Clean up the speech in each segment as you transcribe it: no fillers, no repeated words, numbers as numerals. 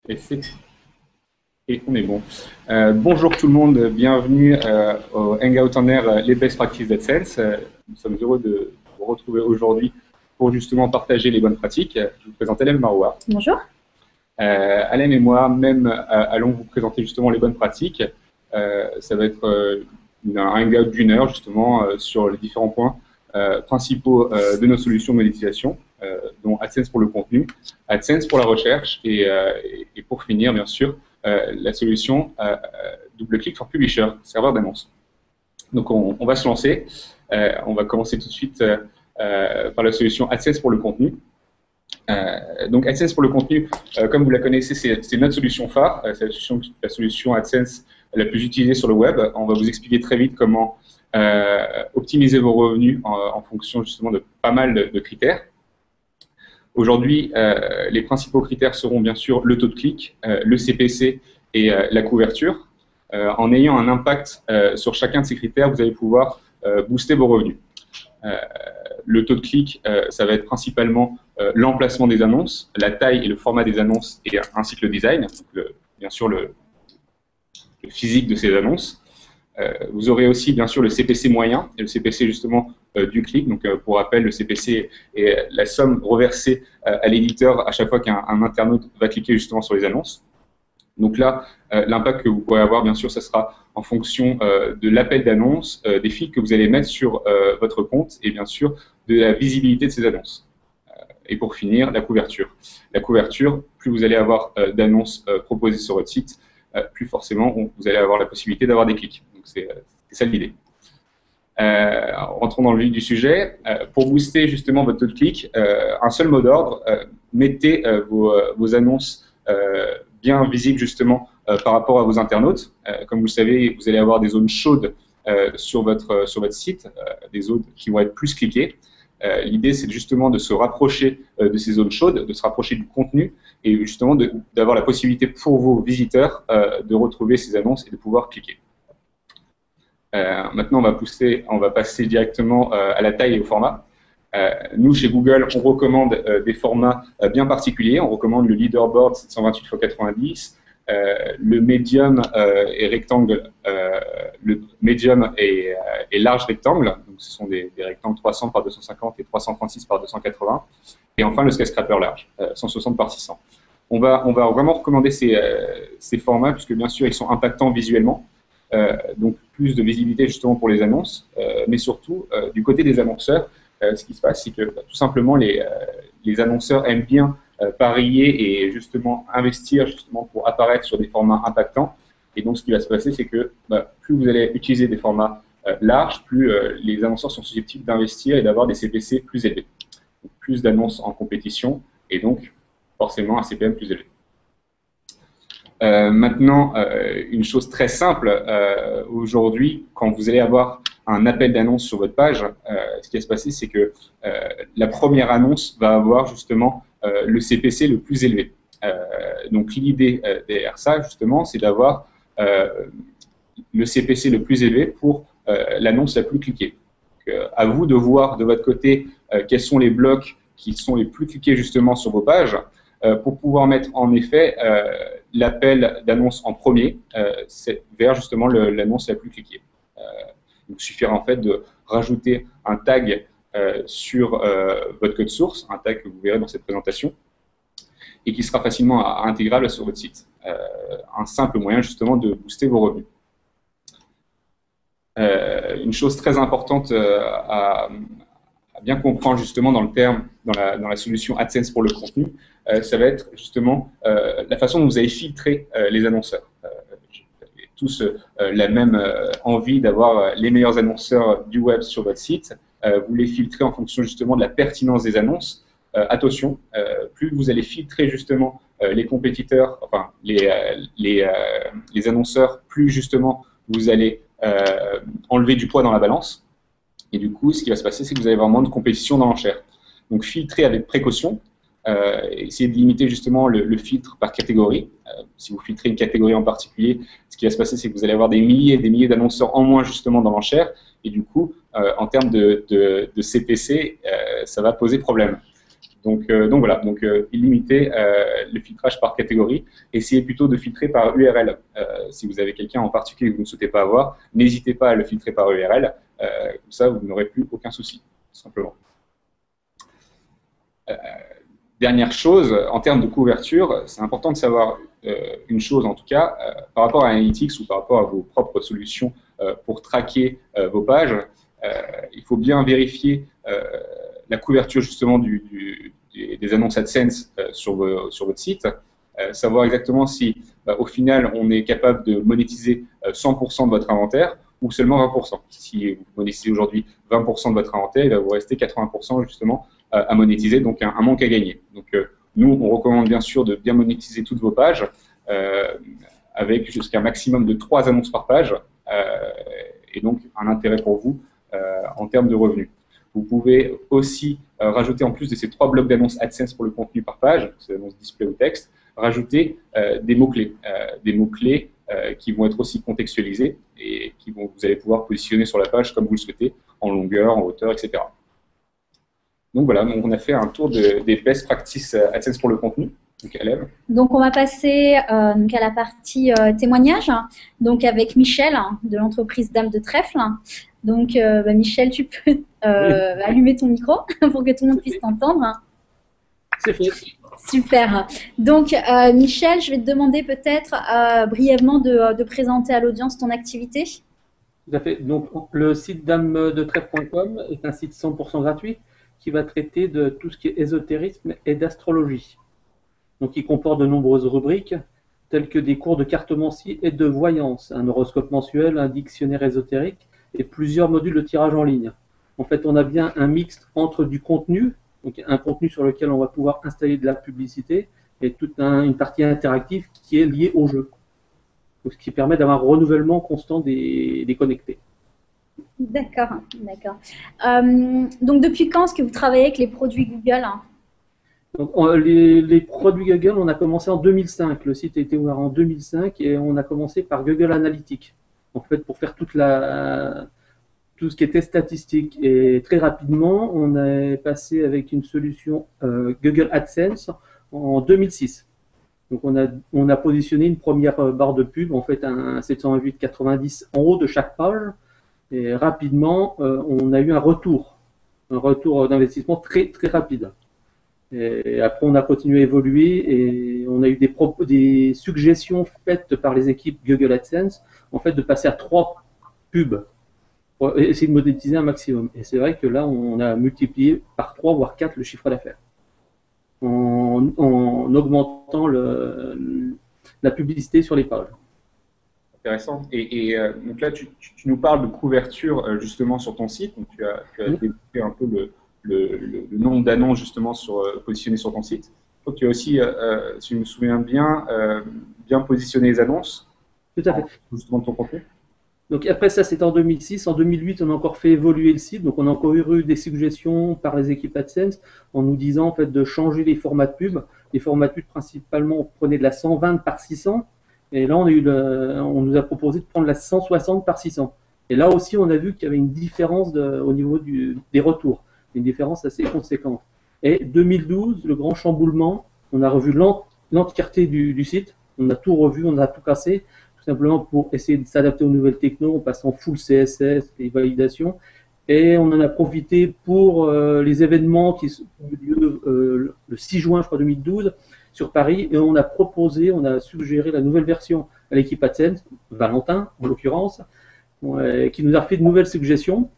Et, et on est bon. Bonjour tout le monde, bienvenue au Hangout en Air, les best practices d'AdSense. Nous sommes heureux de vous retrouver aujourd'hui pour justement partager les bonnes pratiques. Je vous présente Alem Maroua. Bonjour. Alem et moi, même, allons vous présenter justement les bonnes pratiques. Ça va être un Hangout d'une heure justement sur les différents points principaux de nos solutions de monétisation, dont AdSense pour le contenu, AdSense pour la recherche et pour finir, bien sûr, la solution DoubleClick for Publisher, serveur d'annonce. Donc on va se lancer. On va commencer tout de suite par la solution AdSense pour le contenu. Donc AdSense pour le contenu, comme vous la connaissez, c'est notre solution phare. C'est la solution AdSense la plus utilisée sur le web. On va vous expliquer très vite comment optimiser vos revenus en fonction justement de pas mal de critères. Aujourd'hui, les principaux critères seront bien sûr le taux de clic, le CPC et la couverture. En ayant un impact sur chacun de ces critères, vous allez pouvoir booster vos revenus. Le taux de clic, ça va être principalement l'emplacement des annonces, la taille et le format des annonces, et ainsi que le design, donc bien sûr le physique de ces annonces. Vous aurez aussi bien sûr le CPC moyen et le CPC justement du clic. Donc pour rappel, le CPC est la somme reversée à l'éditeur à chaque fois qu'un internaute va cliquer justement sur les annonces. Donc là, l'impact que vous pourrez avoir, bien sûr, ça sera en fonction de l'appel d'annonce, des fils que vous allez mettre sur votre compte et bien sûr de la visibilité de ces annonces. Et pour finir, la couverture. La couverture, plus vous allez avoir d'annonces proposées sur votre site, plus forcément vous allez avoir la possibilité d'avoir des clics. Donc c'est ça l'idée. Rentrons dans le vif du sujet. Pour booster justement votre taux de clic, un seul mot d'ordre, mettez vos annonces bien visibles justement par rapport à vos internautes. Comme vous le savez, vous allez avoir des zones chaudes sur votre site, des zones qui vont être plus cliquées. L'idée, c'est justement de se rapprocher de ces zones chaudes, de se rapprocher du contenu et justement d'avoir la possibilité pour vos visiteurs de retrouver ces annonces et de pouvoir cliquer. Maintenant, on va passer directement à la taille et au format. Nous, chez Google, on recommande des formats bien particuliers. On recommande le leaderboard 728 x 90, le medium et rectangle, le medium et large rectangle. Donc, ce sont des rectangles 300 par 250 et 336 par 280. Et enfin, le skyscraper large, 160 par 600. On va vraiment recommander ces formats puisque, bien sûr, ils sont impactants visuellement. Donc, plus de visibilité justement pour les annonces. Mais surtout, du côté des annonceurs, ce qui se passe, c'est que tout simplement, les annonceurs aiment bien parier et justement investir justement pour apparaître sur des formats impactants. Et donc, ce qui va se passer, c'est que plus vous allez utiliser des formats larges, plus les annonceurs sont susceptibles d'investir et d'avoir des CPC plus élevés. Donc, plus d'annonces en compétition et donc forcément un CPM plus élevé. Maintenant, une chose très simple, aujourd'hui, quand vous allez avoir un appel d'annonce sur votre page, ce qui va se passer, c'est que la première annonce va avoir justement le CPC le plus élevé. Donc l'idée derrière ça, justement, c'est d'avoir le CPC le plus élevé pour l'annonce la plus cliquée. Donc, à vous de voir de votre côté quels sont les blocs qui sont les plus cliqués justement sur vos pages pour pouvoir mettre en effet l'appel d'annonce en premier vers justement l'annonce la plus cliquée. Donc, il suffira en fait de rajouter un tag sur votre code source, un tag que vous verrez dans cette présentation, et qui sera facilement intégrable sur votre site. Un simple moyen justement de booster vos revenus. Une chose très importante à bien comprendre justement dans la solution AdSense pour le contenu, ça va être justement la façon dont vous allez filtrer les annonceurs. Vous avez tous la même envie d'avoir les meilleurs annonceurs du web sur votre site. Vous les filtrez en fonction justement de la pertinence des annonces. Attention, plus vous allez filtrer justement les compétiteurs, enfin les annonceurs, plus justement vous allez enlever du poids dans la balance. Et du coup, ce qui va se passer, c'est que vous allez avoir moins de compétition dans l'enchère. Donc, filtrez avec précaution. Essayez de limiter justement le filtre par catégorie. Si vous filtrez une catégorie en particulier, ce qui va se passer, c'est que vous allez avoir des milliers et des milliers d'annonceurs en moins justement dans l'enchère. Et du coup, en termes de CPC, ça va poser problème. Donc voilà, limiter le filtrage par catégorie. Essayez plutôt de filtrer par URL. Si vous avez quelqu'un en particulier que vous ne souhaitez pas avoir, n'hésitez pas à le filtrer par URL. Comme ça, vous n'aurez plus aucun souci, tout simplement. Dernière chose, en termes de couverture, c'est important de savoir une chose en tout cas, par rapport à Analytics ou par rapport à vos propres solutions pour traquer vos pages, il faut bien vérifier la couverture justement des annonces AdSense sur votre site, savoir exactement si au final on est capable de monétiser 100% de votre inventaire ou seulement 20%. Si vous monétisez aujourd'hui 20% de votre inventaire, il va vous rester 80% justement à monétiser, donc un manque à gagner. Donc nous, on recommande bien sûr de bien monétiser toutes vos pages avec jusqu'à un maximum de 3 annonces par page et donc un intérêt pour vous en termes de revenus. Vous pouvez aussi rajouter, en plus de ces 3 blocs d'annonces AdSense pour le contenu par page, ces annonces display ou texte, rajouter des mots-clés. Des mots-clés qui vont être aussi contextualisés et vous allez pouvoir positionner sur la page comme vous le souhaitez, en longueur, en hauteur, etc. Donc voilà, on a fait un tour des best practices AdSense pour le contenu. Donc on va passer à la partie témoignage, donc avec Michel de l'entreprise Dame de Trèfle. Donc Michel, tu peux allumer ton micro pour que tout le monde puisse t'entendre. C'est fait. Super. Donc Michel, je vais te demander peut-être brièvement de présenter à l'audience ton activité. Tout à fait. Donc le site damedetrèfle.com est un site 100% gratuit qui va traiter de tout ce qui est ésotérisme et d'astrologie. Donc, il comporte de nombreuses rubriques, telles que des cours de cartomancie et de voyance, un horoscope mensuel, un dictionnaire ésotérique et plusieurs modules de tirage en ligne. En fait, on a bien un mix entre du contenu, donc un contenu sur lequel on va pouvoir installer de la publicité, et toute une partie interactive qui est liée au jeu. Donc, ce qui permet d'avoir un renouvellement constant des connectés. D'accord, d'accord. Donc, depuis quand est-ce que vous travaillez avec les produits Google? Donc, les produits Google, on a commencé en 2005. Le site a été ouvert en 2005 et on a commencé par Google Analytics. En fait, pour faire tout ce qui était statistique. Et très rapidement, on est passé avec une solution Google AdSense en 2006. Donc, on a positionné une première barre de pub, en fait, un 728,90 en haut de chaque page. Et rapidement, on a eu un retour d'investissement très, très rapide. Et après, on a continué à évoluer et on a eu des suggestions faites par les équipes Google AdSense, en fait, de passer à 3 pubs pour essayer de monétiser un maximum. Et c'est vrai que là, on a multiplié par 3 voire 4 le chiffre d'affaires en augmentant la publicité sur les pages. Intéressant. Et donc là, tu nous parles de couverture justement sur ton site. Donc tu as développé un peu le nombre d'annonces justement positionnées sur ton site. Donc tu as aussi, si je me souviens bien, bien positionné les annonces. Tout à fait. Justement de ton contenu. Donc après ça, c'était en 2006. En 2008, on a encore fait évoluer le site. Donc on a encore eu des suggestions par les équipes AdSense en nous disant en fait de changer les formats de pub. Les formats de pub, principalement, on prenait de la 120 par 600. Et là, on nous a proposé de prendre la 160 par 600. Et là aussi, on a vu qu'il y avait une différence au niveau des retours. Une différence assez conséquente. Et 2012, le grand chamboulement, on a revu l'entièreté du site. On a tout revu, on a tout cassé. Tout simplement pour essayer de s'adapter aux nouvelles techno, en passant full CSS, les validations. Et on en a profité pour les événements qui ont eu lieu le 6 juin, je crois, 2012, sur Paris. Et on a suggéré la nouvelle version à l'équipe AdSense, Valentin en l'occurrence, qui nous a fait de nouvelles suggestions.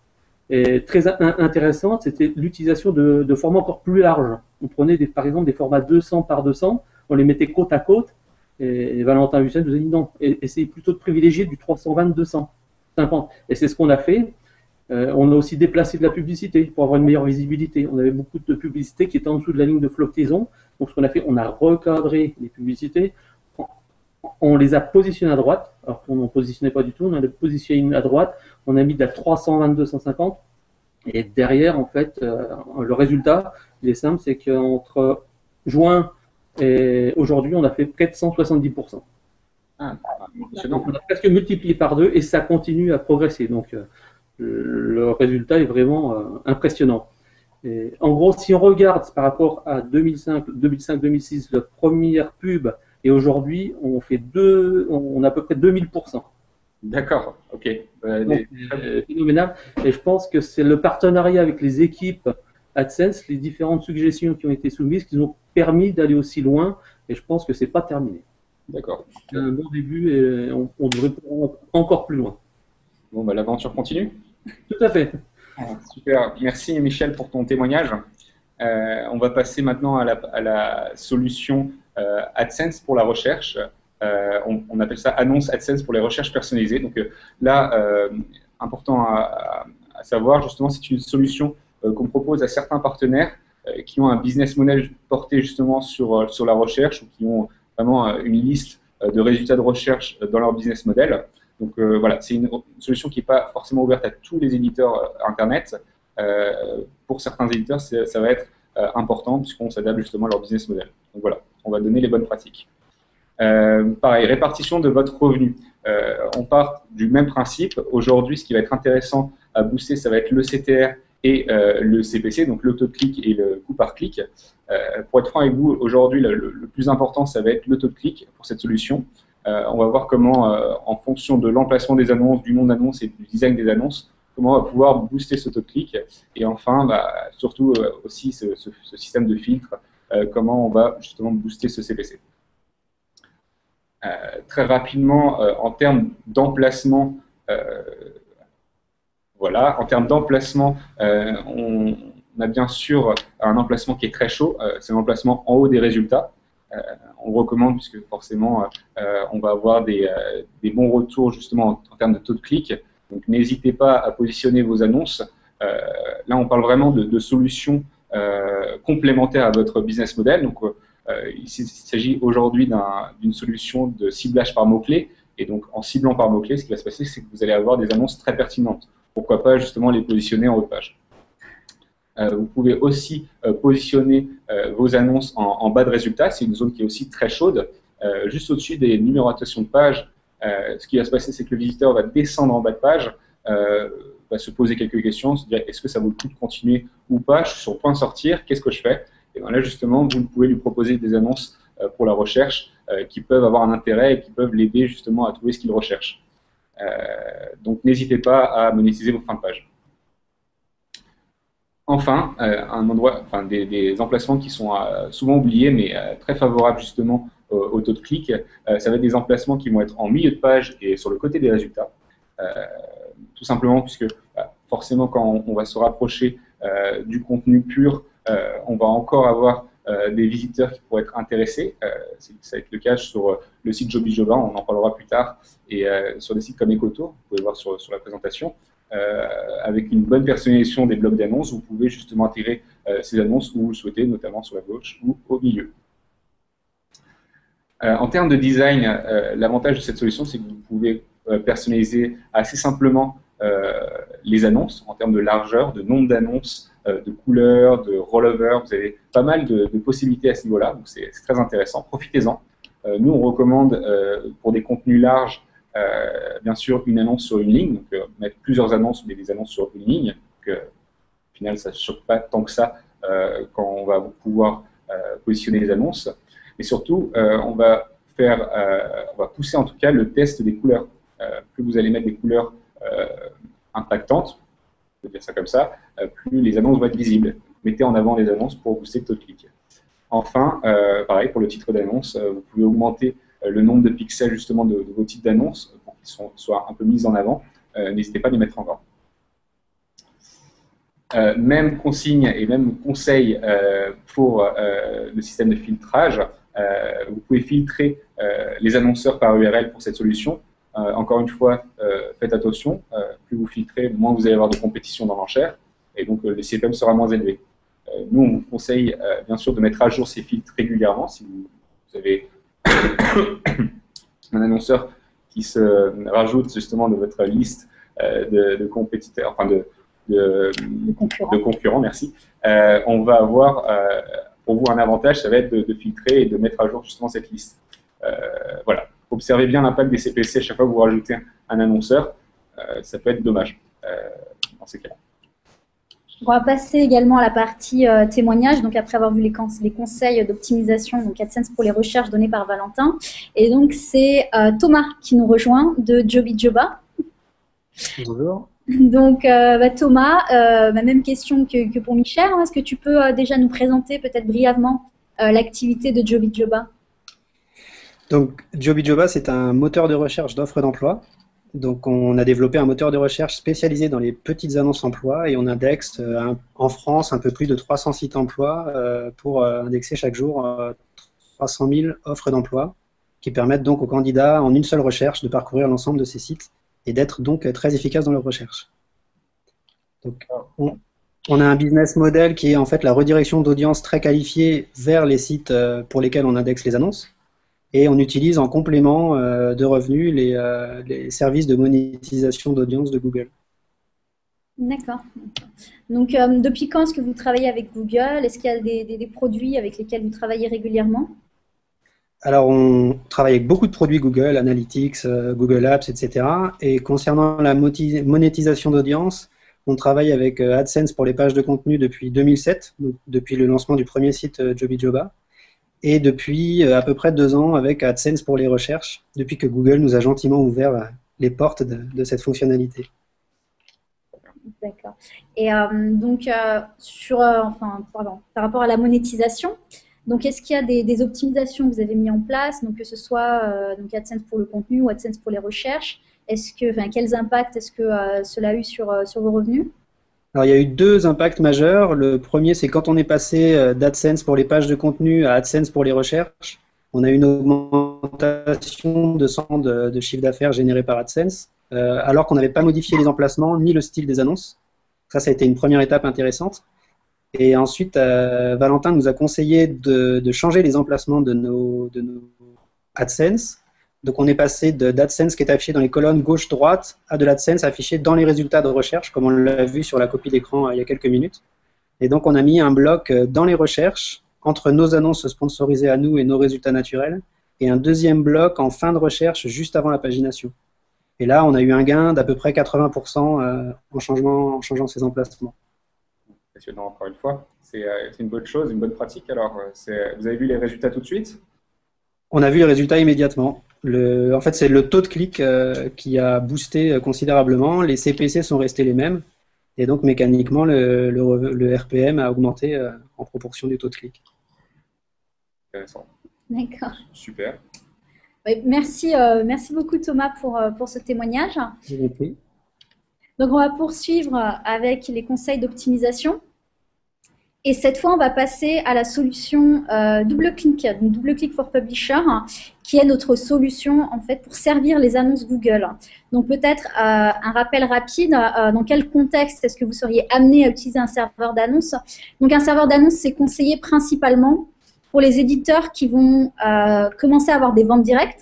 Et très intéressante, c'était l'utilisation de formats encore plus larges. On prenait par exemple des formats 200 par 200, on les mettait côte à côte. Et Valentin Hussein nous a dit non, essayez plutôt de privilégier du 320-200. Et c'est ce qu'on a fait. On a aussi déplacé de la publicité pour avoir une meilleure visibilité. On avait beaucoup de publicités qui étaient en dessous de la ligne de flottaison. Donc ce qu'on a fait, on a recadré les publicités. On les a positionnées à droite, alors qu'on n'en positionnait pas du tout. On a positionné à droite. On a mis de la 320-250. Et derrière, en fait, le résultat, il est simple, c'est qu'entre juin et aujourd'hui, on a fait près de 170%. Donc, on a presque multiplié par 2 et ça continue à progresser. Donc, le résultat est vraiment impressionnant. Et en gros, si on regarde par rapport à 2005-2006, la première pub, et aujourd'hui, on a à peu près 2000%. D'accord, ok. Donc, phénoménal. Et je pense que c'est le partenariat avec les équipes AdSense, les différentes suggestions qui ont été soumises, qui nous ont permis d'aller aussi loin. Et je pense que c'est pas terminé. D'accord. C'est un bon début et on devrait encore plus loin. Bon, bah, l'aventure continue. Tout à fait. Super. Merci Michel pour ton témoignage. On va passer maintenant à la solution AdSense pour la recherche. On appelle ça annonce AdSense pour les recherches personnalisées. Donc là, important à savoir, justement, c'est une solution qu'on propose à certains partenaires qui ont un business model porté justement sur la recherche ou qui ont vraiment une liste de résultats de recherche dans leur business model. Donc voilà, c'est une solution qui n'est pas forcément ouverte à tous les éditeurs Internet. Pour certains éditeurs, ça va être important puisqu'on s'adapte justement à leur business model. Donc voilà, on va donner les bonnes pratiques. Pareil, répartition de votre revenu. On part du même principe. Aujourd'hui, ce qui va être intéressant à booster, ça va être le CTR et le CPC, donc le taux de clic et le coût par clic. Pour être franc avec vous, aujourd'hui, le plus important, ça va être le taux de clic pour cette solution. On va voir comment, en fonction de l'emplacement des annonces, du nom d'annonce et du design des annonces, comment on va pouvoir booster ce taux de clic. Et enfin, surtout aussi ce système de filtre, comment on va justement booster ce CPC. Très rapidement, en termes d'emplacement, voilà, en termes d'emplacement, on a bien sûr un emplacement qui est très chaud, c'est l'emplacement en haut des résultats. On recommande puisque forcément on va avoir des bons retours justement en termes de taux de clic. Donc n'hésitez pas à positionner vos annonces. Là on parle vraiment de solutions complémentaires à votre business model. Donc il s'agit aujourd'hui d'une solution de ciblage par mots-clés. Et donc en ciblant par mots-clés, ce qui va se passer, c'est que vous allez avoir des annonces très pertinentes. Pourquoi pas justement les positionner en haut de page. Vous pouvez aussi positionner vos annonces en bas de résultats. C'est une zone qui est aussi très chaude. Juste au-dessus des numérotations de pages, ce qui va se passer, c'est que le visiteur va descendre en bas de page, va se poser quelques questions, se dire est-ce que ça vaut le coup de continuer ou pas, je suis sur le point de sortir, qu'est-ce que je fais? Et bien là, justement, vous pouvez lui proposer des annonces pour la recherche qui peuvent avoir un intérêt et qui peuvent l'aider justement à trouver ce qu'il recherche. Donc, n'hésitez pas à monétiser vos fins de page. Enfin, des emplacements qui sont souvent oubliés, mais très favorables justement au taux de clic. Ça va être des emplacements qui vont être en milieu de page et sur le côté des résultats. Tout simplement puisque forcément, quand on va se rapprocher du contenu pur, on va encore avoir des visiteurs qui pourraient être intéressés. Ça va être le cas sur le site Jobijoba, on en parlera plus tard, et sur des sites comme Ecotour, vous pouvez voir sur la présentation. Avec une bonne personnalisation des blocs d'annonces, vous pouvez justement intégrer ces annonces où vous le souhaitez, notamment sur la gauche ou au milieu. En termes de design, l'avantage de cette solution, c'est que vous pouvez personnaliser assez simplement les annonces en termes de largeur, de nombre d'annonces, de couleurs, de rollover. Vous avez pas mal de possibilités à ce niveau-là, donc c'est très intéressant. Profitez-en. Nous, on recommande pour des contenus larges, bien sûr, une annonce sur une ligne, donc mettre plusieurs annonces, mais des annonces sur une ligne. Donc, au final, ça ne choque pas tant que ça quand on va pouvoir positionner les annonces. Et surtout, on va pousser en tout cas le test des couleurs. Plus vous allez mettre des couleurs impactantes, on peut dire ça comme ça, plus les annonces vont être visibles. Mettez en avant les annonces pour booster le taux de clic. Enfin, pareil, pour le titre d'annonce, vous pouvez augmenter le nombre de pixels justement de vos titres d'annonces pour qu'ils soient un peu mis en avant. N'hésitez pas à les mettre en grand. Même consigne et même conseil pour le système de filtrage. Vous pouvez filtrer les annonceurs par URL pour cette solution. Encore une fois, faites attention. Plus vous filtrez, moins vous allez avoir de compétition dans l'enchère. Et donc, le CPM sera moins élevé. Nous, on vous conseille bien sûr de mettre à jour ces filtres régulièrement. Si vous avez un annonceur qui se rajoute justement de votre liste de compétiteurs, enfin de concurrents, merci. On va avoir pour vous un avantage, ça va être de filtrer et de mettre à jour justement cette liste. Voilà. Observez bien l'impact des CPC à chaque fois que vous rajoutez un annonceur. Ça peut être dommage dans ces cas-là. On va passer également à la partie témoignages, donc après avoir vu les conseils d'optimisation, donc AdSense pour les recherches données par Valentin. Et donc c'est Thomas qui nous rejoint de Jobijoba. Bonjour. Donc Thomas, même question que pour Michel, hein. Est-ce que tu peux déjà nous présenter peut-être brièvement l'activité de Jobijoba? Donc, Jobijoba, c'est un moteur de recherche d'offres d'emploi. Donc, on a développé un moteur de recherche spécialisé dans les petites annonces emploi et on indexe en France un peu plus de 300 sites emploi pour indexer chaque jour 300 000 offres d'emploi qui permettent donc aux candidats, en une seule recherche, de parcourir l'ensemble de ces sites et d'être donc très efficaces dans leur recherche. Donc, on a un business model qui est en fait la redirection d'audience très qualifiée vers les sites pour lesquels on indexe les annonces. Et on utilise en complément de revenus les services de monétisation d'audience de Google. D'accord. Donc, depuis quand est-ce que vous travaillez avec Google? Est-ce qu'il y a des produits avec lesquels vous travaillez régulièrement? Alors, on travaille avec beaucoup de produits Google, Analytics, Google Apps, etc. Et concernant la monétisation d'audience, on travaille avec AdSense pour les pages de contenu depuis 2007, donc depuis le lancement du premier site Jobijoba. Et depuis à peu près 2 ans avec AdSense pour les recherches, depuis que Google nous a gentiment ouvert les portes de cette fonctionnalité. D'accord. Et donc, par rapport à la monétisation, donc est-ce qu'il y a des optimisations que vous avez mis en place, donc que ce soit donc AdSense pour le contenu ou AdSense pour les recherches? Quels impacts est-ce que cela a eu sur vos revenus? Alors, il y a eu 2 impacts majeurs. Le premier, c'est quand on est passé d'AdSense pour les pages de contenu à AdSense pour les recherches, on a eu une augmentation de 100 de chiffre d'affaires généré par AdSense, alors qu'on n'avait pas modifié les emplacements ni le style des annonces. Ça a été une première étape intéressante. Et ensuite, Valentin nous a conseillé de changer les emplacements de nos AdSense. Donc, on est passé d'AdSense qui est affiché dans les colonnes gauche-droite à de l'AdSense affiché dans les résultats de recherche, comme on l'a vu sur la copie d'écran il y a quelques minutes. Et donc, on a mis un bloc dans les recherches, entre nos annonces sponsorisées à nous et nos résultats naturels, et un deuxième bloc en fin de recherche, juste avant la pagination. Et là, on a eu un gain d'à peu près 80% en changeant ces emplacements. Impressionnant, encore une fois. C'est une bonne chose, une bonne pratique. Alors, vous avez vu les résultats tout de suite? On a vu les résultats immédiatement. En fait, c'est le taux de clic qui a boosté considérablement. Les CPC sont restés les mêmes. Et donc, mécaniquement, le RPM a augmenté en proportion du taux de clic. Intéressant. D'accord. Super. Oui, merci beaucoup Thomas pour ce témoignage. Je vous en prie. Donc, on va poursuivre avec les conseils d'optimisation. Et cette fois, on va passer à la solution DoubleClick, donc DoubleClick for Publisher, qui est notre solution en fait pour servir les annonces Google. Donc peut-être un rappel rapide, dans quel contexte est-ce que vous seriez amené à utiliser un serveur d'annonces? Donc un serveur d'annonces, c'est conseillé principalement pour les éditeurs qui vont commencer à avoir des ventes directes,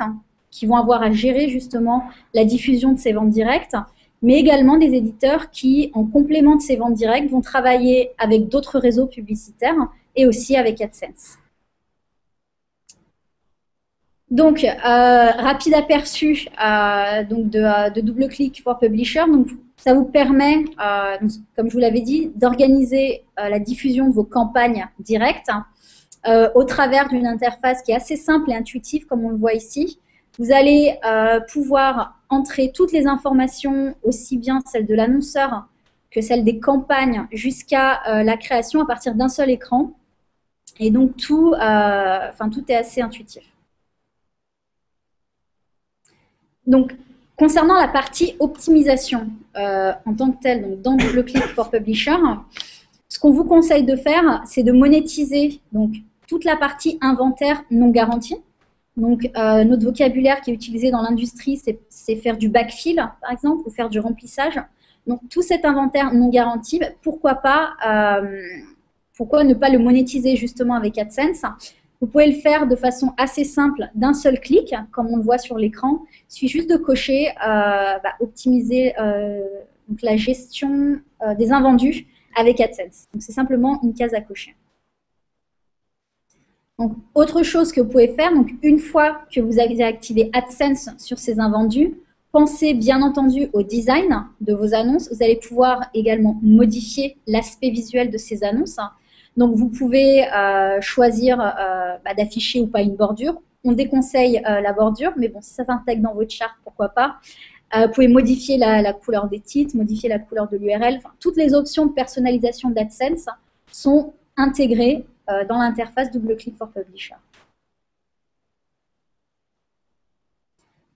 qui vont avoir à gérer justement la diffusion de ces ventes directes, mais également des éditeurs qui, en complément de ces ventes directes, vont travailler avec d'autres réseaux publicitaires et aussi avec AdSense. Donc, rapide aperçu de DoubleClick for Publisher. Donc, ça vous permet, comme je vous l'avais dit, d'organiser la diffusion de vos campagnes directes au travers d'une interface qui est assez simple et intuitive, comme on le voit ici. Vous allez pouvoir entrer toutes les informations, aussi bien celles de l'annonceur que celles des campagnes, jusqu'à la création à partir d'un seul écran. Et donc, tout est assez intuitif. Donc, concernant la partie optimisation en tant que telle, donc dans DoubleClick for Publisher, ce qu'on vous conseille de faire, c'est de monétiser donc, toute la partie inventaire non garantie. Donc, notre vocabulaire qui est utilisé dans l'industrie, c'est faire du backfill, par exemple, ou faire du remplissage. Donc, tout cet inventaire non garanti, pourquoi ne pas le monétiser justement avec AdSense? Vous pouvez le faire de façon assez simple, d'un seul clic, comme on le voit sur l'écran. Il suffit juste de cocher optimiser donc la gestion des invendus avec AdSense. Donc, c'est simplement une case à cocher. Donc, autre chose que vous pouvez faire, donc une fois que vous avez activé AdSense sur ces invendus, pensez bien entendu au design de vos annonces. Vous allez pouvoir également modifier l'aspect visuel de ces annonces. Donc, vous pouvez choisir d'afficher ou pas une bordure. On déconseille la bordure, mais bon, si ça s'intègre dans votre charte, pourquoi pas. Vous pouvez modifier la couleur des titres, modifier la couleur de l'URL. Enfin, toutes les options de personnalisation d'AdSense sont intégrées dans l'interface DoubleClick for Publisher.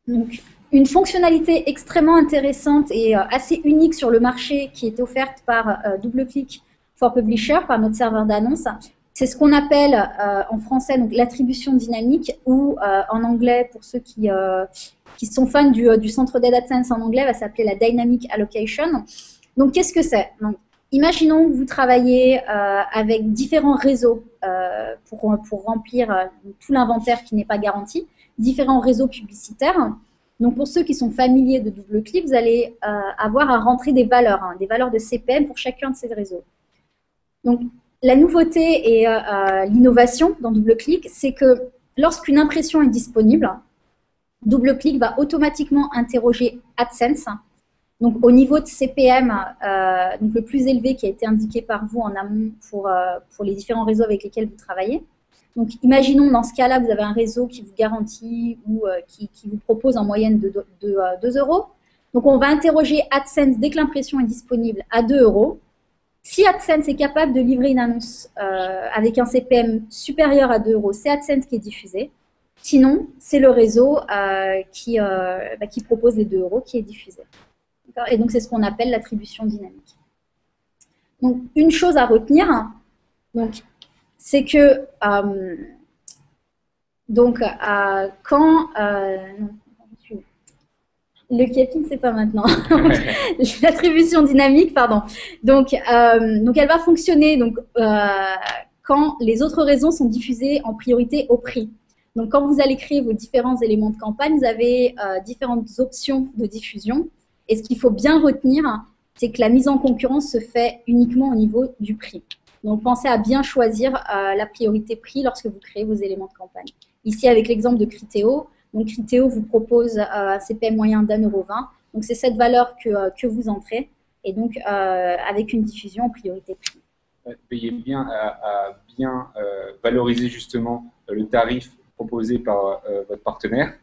Donc, une fonctionnalité extrêmement intéressante et assez unique sur le marché qui est offerte par DoubleClick for Publisher, par notre serveur d'annonce, c'est ce qu'on appelle en français l'attribution dynamique ou en anglais, pour ceux qui sont fans du centre d'aide AdSense en anglais, va s'appeler la Dynamic Allocation. Donc, qu'est-ce que c'est? Imaginons que vous travaillez avec différents réseaux pour remplir tout l'inventaire qui n'est pas garanti, différents réseaux publicitaires. Donc, pour ceux qui sont familiers de DoubleClick, vous allez avoir à rentrer des valeurs de CPM pour chacun de ces réseaux. Donc, la nouveauté et l'innovation dans DoubleClick, c'est que lorsqu'une impression est disponible, DoubleClick va automatiquement interroger AdSense. Donc, au niveau de CPM, donc le plus élevé qui a été indiqué par vous en amont pour les différents réseaux avec lesquels vous travaillez. Donc, imaginons dans ce cas-là, vous avez un réseau qui vous garantit ou qui vous propose en moyenne de 2 €. Donc, on va interroger AdSense dès que l'impression est disponible à 2 €. Si AdSense est capable de livrer une annonce avec un CPM supérieur à 2 €, c'est AdSense qui est diffusé. Sinon, c'est le réseau qui propose les 2 € qui est diffusé. Et donc, c'est ce qu'on appelle l'attribution dynamique. Donc, une chose à retenir, c'est que quand le capping, c'est pas maintenant. L'attribution dynamique, pardon. Donc, elle va fonctionner quand les autres réseaux sont diffusés en priorité au prix. Donc, quand vous allez créer vos différents éléments de campagne, vous avez différentes options de diffusion. Et ce qu'il faut bien retenir, c'est que la mise en concurrence se fait uniquement au niveau du prix. Donc, pensez à bien choisir la priorité prix lorsque vous créez vos éléments de campagne. Ici, avec l'exemple de Criteo, donc Criteo vous propose un CPM moyen d'1,20 €. Donc, c'est cette valeur que vous entrez. Et donc, avec une diffusion en priorité prix. Veillez bien à bien valoriser justement le tarif proposé par votre partenaire.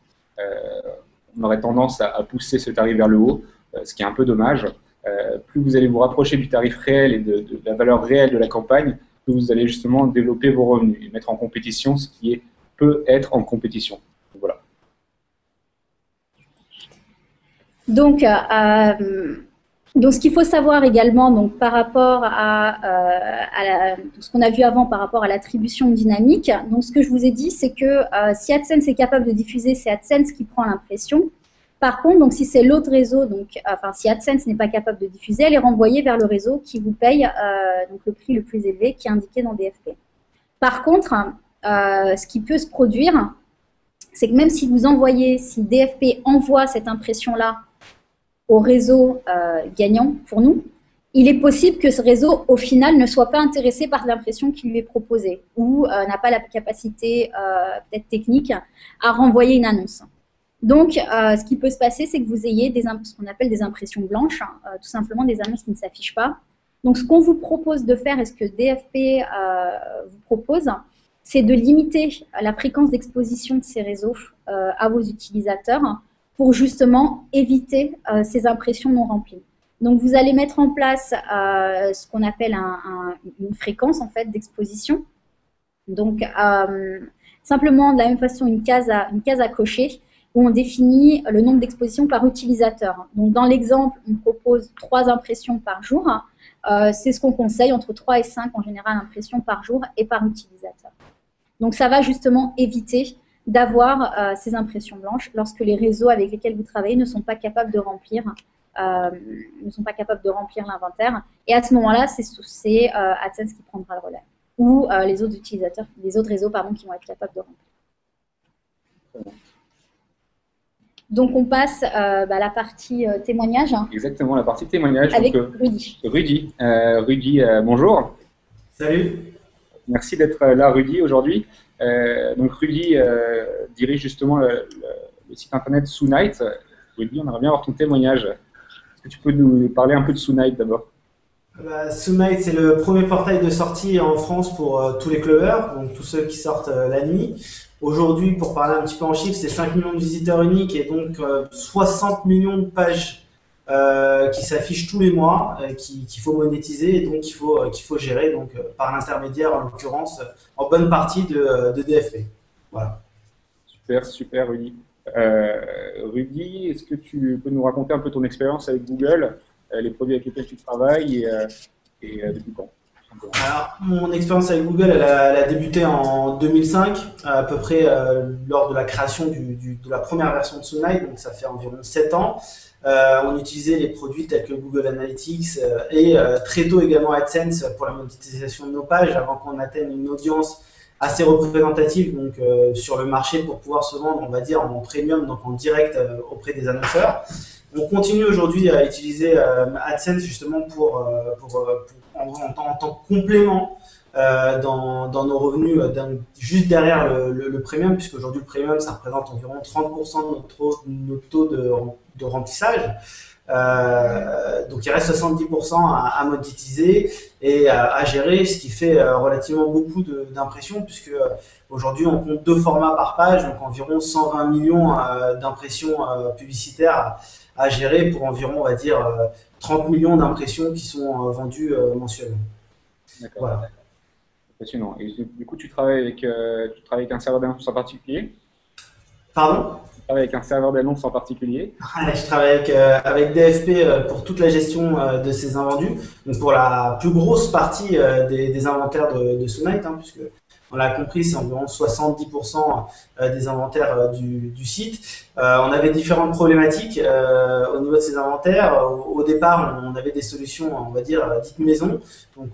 On aurait tendance à pousser ce tarif vers le haut, ce qui est un peu dommage. Plus vous allez vous rapprocher du tarif réel et de la valeur réelle de la campagne, plus vous allez justement développer vos revenus et mettre en compétition ce qui peut être en compétition. Donc, voilà. Donc, ce qu'il faut savoir également par rapport à ce qu'on a vu avant par rapport à l'attribution dynamique, donc ce que je vous ai dit, c'est que si AdSense est capable de diffuser, c'est AdSense qui prend l'impression. Par contre, donc, si c'est l'autre réseau, si AdSense n'est pas capable de diffuser, elle est renvoyée vers le réseau qui vous paye le prix le plus élevé qui est indiqué dans DFP. Par contre, ce qui peut se produire, c'est que même si si DFP envoie cette impression-là au réseau gagnant pour nous, il est possible que ce réseau, au final, ne soit pas intéressé par l'impression qui lui est proposée ou n'a pas la capacité, peut-être technique, à renvoyer une annonce. Donc, ce qui peut se passer, c'est que vous ayez ce qu'on appelle des impressions blanches, tout simplement des annonces qui ne s'affichent pas. Donc, ce qu'on vous propose de faire et ce que DFP vous propose, c'est de limiter la fréquence d'exposition de ces réseaux à vos utilisateurs pour justement éviter ces impressions non remplies. Donc, vous allez mettre en place ce qu'on appelle une fréquence en fait d'exposition. Donc, simplement de la même façon, une case à cocher où on définit le nombre d'expositions par utilisateur. Donc, dans l'exemple, on propose 3 impressions par jour. C'est ce qu'on conseille, entre 3 et 5 en général impressions par jour et par utilisateur. Donc, ça va justement éviter d'avoir ces impressions blanches lorsque les réseaux avec lesquels vous travaillez ne sont pas capables de remplir l'inventaire. Et à ce moment-là, c'est AdSense qui prendra le relais ou les autres utilisateurs, les autres réseaux qui vont être capables de remplir. Donc, on passe à la partie témoignage. Exactement, la partie témoignage. Avec donc, Rudy. Rudy, bonjour. Salut. Merci d'être là, Rudy, aujourd'hui. Donc, Rudy dirige justement le site internet Soonight, Rudy, on aimerait bien avoir ton témoignage. Est-ce que tu peux nous parler un peu de Soonight d'abord? Soonight, c'est le premier portail de sortie en France pour tous les clubbers, donc tous ceux qui sortent la nuit. Aujourd'hui, pour parler un petit peu en chiffres, c'est 5 millions de visiteurs uniques et donc 60 millions de pages qui s'affichent tous les mois, qu'il faut monétiser et donc qu'il faut gérer donc, par l'intermédiaire, en l'occurrence, en bonne partie de DFP. Voilà. Super, Rudy. Rudy, est-ce que tu peux nous raconter un peu ton expérience avec Google, les produits avec lesquels tu travailles et depuis quand? Alors, mon expérience avec Google, elle a débuté en 2005, à peu près lors de la création de la première version de Soonight, donc ça fait environ 7 ans. On utilisait les produits tels que Google Analytics et très tôt également AdSense pour la monétisation de nos pages avant qu'on atteigne une audience assez représentative donc, sur le marché pour pouvoir se vendre, on va dire, en premium, donc en direct auprès des annonceurs. On continue aujourd'hui à utiliser AdSense justement en tant que complément dans nos revenus juste derrière le premium, puisque aujourd'hui le premium ça représente environ 30% de notre taux de remplissage. Donc il reste 70% à monétiser et à gérer, ce qui fait relativement beaucoup d'impressions, puisque aujourd'hui on compte 2 formats par page, donc environ 120 millions d'impressions publicitaires à gérer pour environ, on va dire, 30 millions d'impressions qui sont vendues mensuellement. D'accord. Voilà. Passionnant. Et du coup, tu travailles avec un serveur d'annonces en particulier? Pardon? Tu travailles avec un serveur d'annonces en particulier? Je travaille avec DFP pour toute la gestion de ces invendus, donc pour la plus grosse partie des inventaires de Soonight, puisque on l'a compris, c'est environ 70% des inventaires du site. On avait différentes problématiques au niveau de ces inventaires. Au départ, on avait des solutions, on va dire, dites maison, donc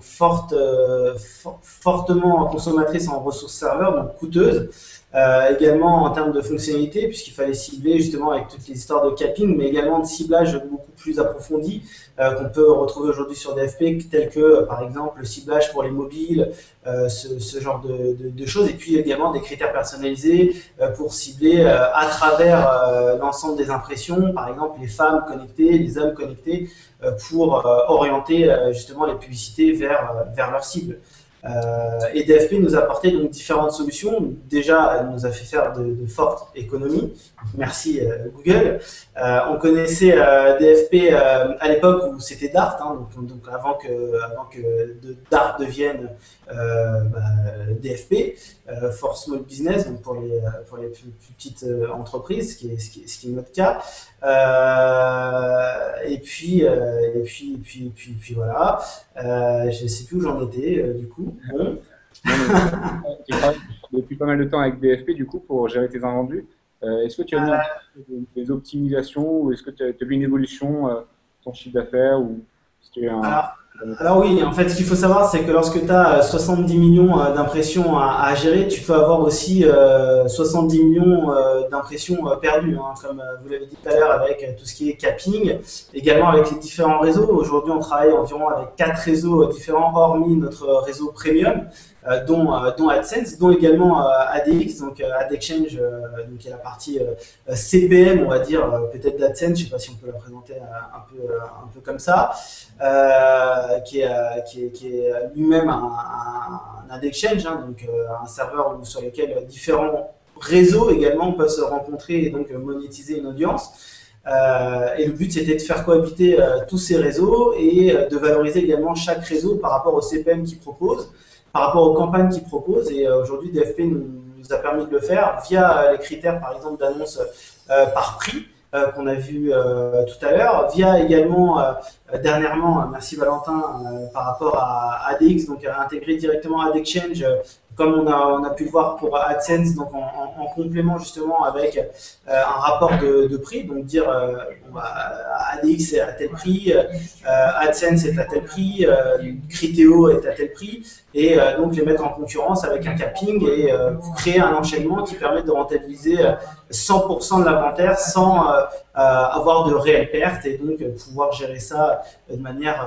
fortement consommatrices en ressources serveurs, donc coûteuses. Également en termes de fonctionnalité, puisqu'il fallait cibler justement avec toutes les histoires de capping, mais également de ciblage beaucoup plus approfondi qu'on peut retrouver aujourd'hui sur DFP, tel que par exemple le ciblage pour les mobiles, ce genre de choses, et puis également des critères personnalisés pour cibler à travers l'ensemble des impressions, par exemple les femmes connectées, les hommes connectés, pour orienter justement les publicités vers leur cible. Et DFP nous a apporté donc différentes solutions. Déjà, elle nous a fait faire de fortes économies. Merci Google. On connaissait DFP à l'époque où c'était Dart, donc avant que Dart devienne DFP, For Small Business, donc pour les plus petites entreprises, ce qui est notre cas. Et puis voilà. Je ne sais plus où j'en étais du coup. Bon. Tu travailles depuis pas mal de temps avec DFP du coup pour gérer tes invendus. Est-ce que tu as mis des optimisations ou est-ce que tu as vu une évolution de ton chiffre d'affaires ou Alors oui, en fait, ce qu'il faut savoir, c'est que lorsque tu as 70 millions d'impressions à gérer, tu peux avoir aussi 70 millions d'impressions perdues, comme vous l'avez dit tout à l'heure, avec tout ce qui est capping, également avec les différents réseaux. Aujourd'hui, on travaille environ avec 4 réseaux différents, hormis notre réseau premium, dont AdSense, dont également ADX, donc AdExchange, donc qui est la partie CPM, on va dire, peut-être d'AdSense, je ne sais pas si on peut la présenter un peu comme ça. Qui est lui-même un AdExchange, donc un serveur sur lequel différents réseaux également peuvent se rencontrer et donc monétiser une audience. Et le but c'était de faire cohabiter tous ces réseaux et de valoriser également chaque réseau par rapport au CPM qu'il propose, par rapport aux campagnes qu'il propose. Et aujourd'hui DFP nous a permis de le faire via les critères par exemple d'annonce par prix, qu'on a vu tout à l'heure, via également dernièrement, merci Valentin, par rapport à ADX, donc intégrer directement AdExchange, comme on a pu le voir pour AdSense, donc en complément justement avec un rapport de prix, donc dire ADX est à tel prix, AdSense est à tel prix, Criteo est à tel prix, et donc les mettre en concurrence avec un capping et créer un enchaînement qui permet de rentabiliser 100% de l'inventaire sans avoir de réelles pertes et donc pouvoir gérer ça de manière